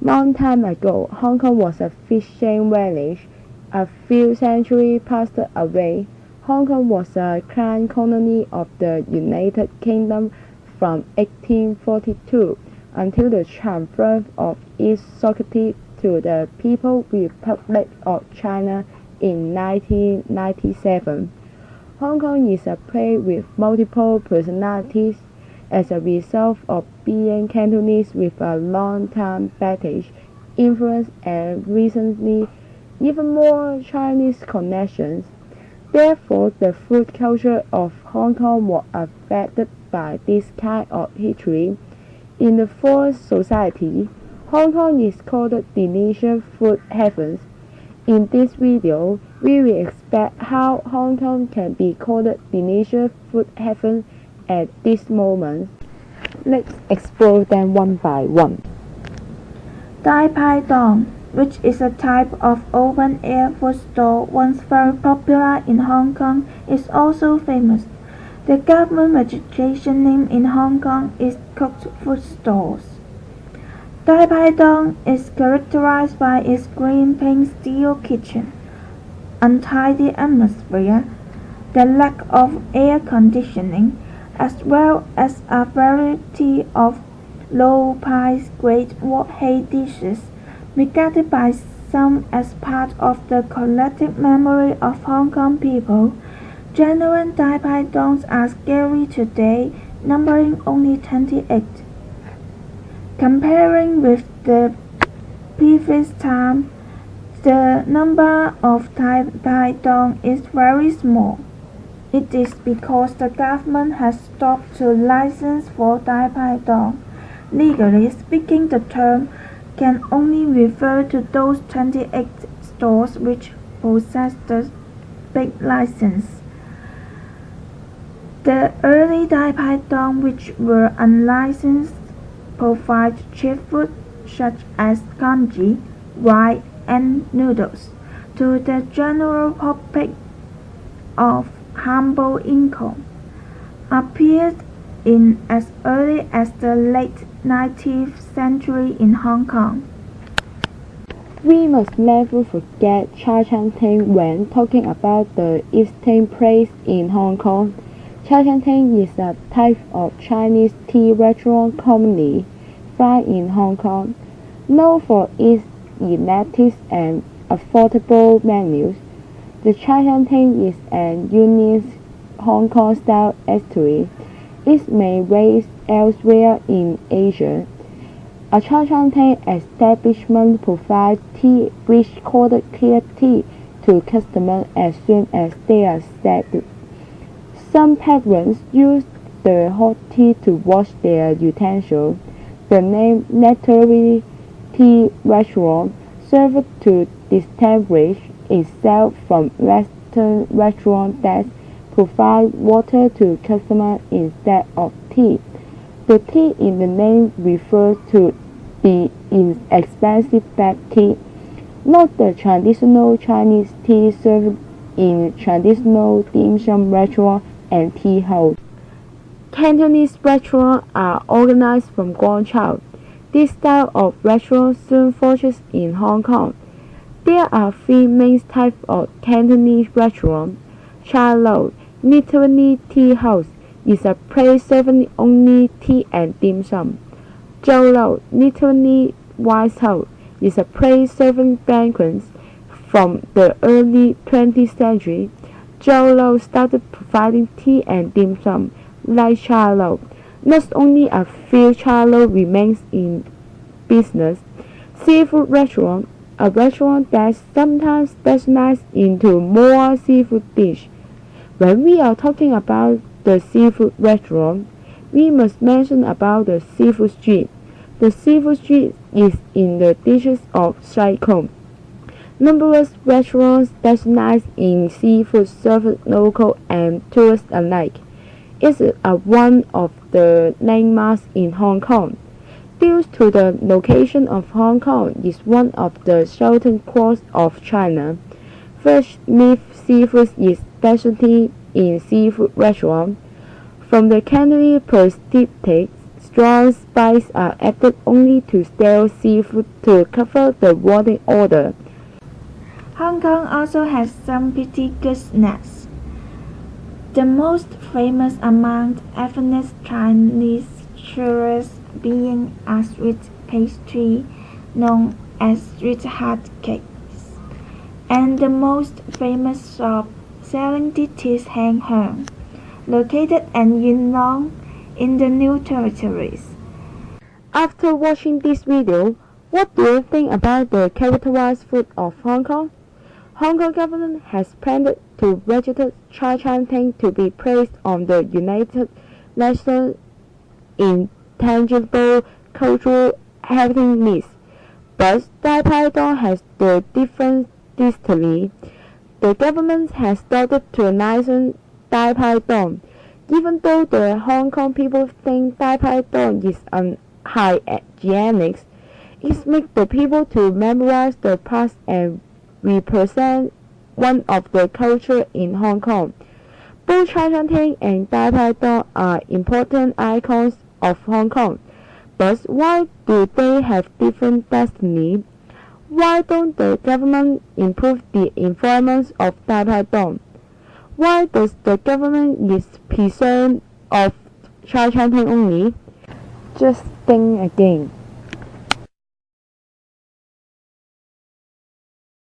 Long time ago, Hong Kong was a fishing village. A few centuries passed away. Hong Kong was a crown colony of the United Kingdom from 1842 until the transfer of its sovereignty to the People's Republic of China in 1997. Hong Kong is a place with multiple personalities as a result of being Cantonese with a long-time British influence and recently even more Chinese connections. Therefore, the food culture of Hong Kong was affected by this kind of history. In the fourth society, Hong Kong is called the Delicious Food Heaven. In this video, we will explain how Hong Kong can be called Delicious Food Heaven at this moment. Let's explore them one by one. Dai Pai Dong, which is a type of open-air food store once very popular in Hong Kong, is also famous. The government registration name in Hong Kong is cooked food stores. Dai Pai Dong is characterized by its green pink steel kitchen, untidy atmosphere, the lack of air conditioning, as well as a variety of low-price grade white dishes, regarded by some as part of the collective memory of Hong Kong people. Genuine Dai Pai Dongs are scary today, numbering only 28. Comparing with the previous time, the number of Dai Pai Dong is very small. It is because the government has stopped to license for Dai Pai Dong. Legally speaking, the term can only refer to those 28 stores which possess the big license. The early Dai Pai Dong, which were unlicensed, provide cheap food such as congee, rice, and noodles to the general public of humble income. Appeared in as early as the late 19th century in Hong Kong. We must never forget Cha Chan Teng when talking about the eating place in Hong Kong. Cha Chan Teng is a type of Chinese tea restaurant commonly found in Hong Kong, known for its eclectic and affordable menus. The Cha Chan Teng is an unique Hong Kong-style eatery. It may raise elsewhere in Asia. A Cha Chan Teng establishment provides tea which called clear tea to customers as soon as they are served. Some patrons use the hot tea to wash their utensils. The name literally tea restaurant served to distinguish itself from Western restaurants that provide water to customers instead of tea. The tea in the name refers to the inexpensive black tea, not the traditional Chinese tea served in traditional dim sum restaurants and tea houses. Cantonese restaurants are organized from Guangzhou. This style of restaurant soon flourishes in Hong Kong. There are three main types of Cantonese restaurants. Cha Lo, literally tea house, is a place serving only tea and dim sum. Zhou Lo, literally wine house, is a place serving banquets. From the early 20th century, Zhou Lo started providing tea and dim sum, like Cha Lo. Not only a few Cha Lo remains in business. Seafood restaurant, a restaurant that sometimes specializes into more seafood dish. When we are talking about the seafood restaurant, we must mention about the seafood street. The seafood street is in the district of Sai Kung. Numerous restaurants specialize in seafood served local and tourists alike. It is one of the landmarks in Hong Kong. Due to the location of Hong Kong is one of the southern coasts of China. Fresh leaf seafood is specialty in seafood restaurants. From the culinary perspective, strong spies are added only to stale seafood to cover the warning odor. Hong Kong also has some pretty good snacks. The most famous among ethnic Chinese tourists being a sweet pastry known as sweetheart cakes, and the most famous shop selling this is Hang Hong, located in Yuen Long in the New Territories. After watching this video, what do you think about the capitalized food of Hong Kong? Hong Kong government has planned to register Chai Chan Teng to be placed on the United Nations Intangible Cultural Heritage List, but Dai Pai Dong has the different destiny. The government has started to license Dai Pai Dong, even though the Hong Kong people think Dai Pai Dong is unhygienic. It makes the people to memorize the past and represent one of the culture in Hong Kong. Both Chai Chan Teng and Dai Pai Dong are important icons of Hong Kong, but why do they have different destiny? Why don't the government improve the environment of Dai Pai Dong? Why does the government is concerned of Chai Chan Teng only? Just think again.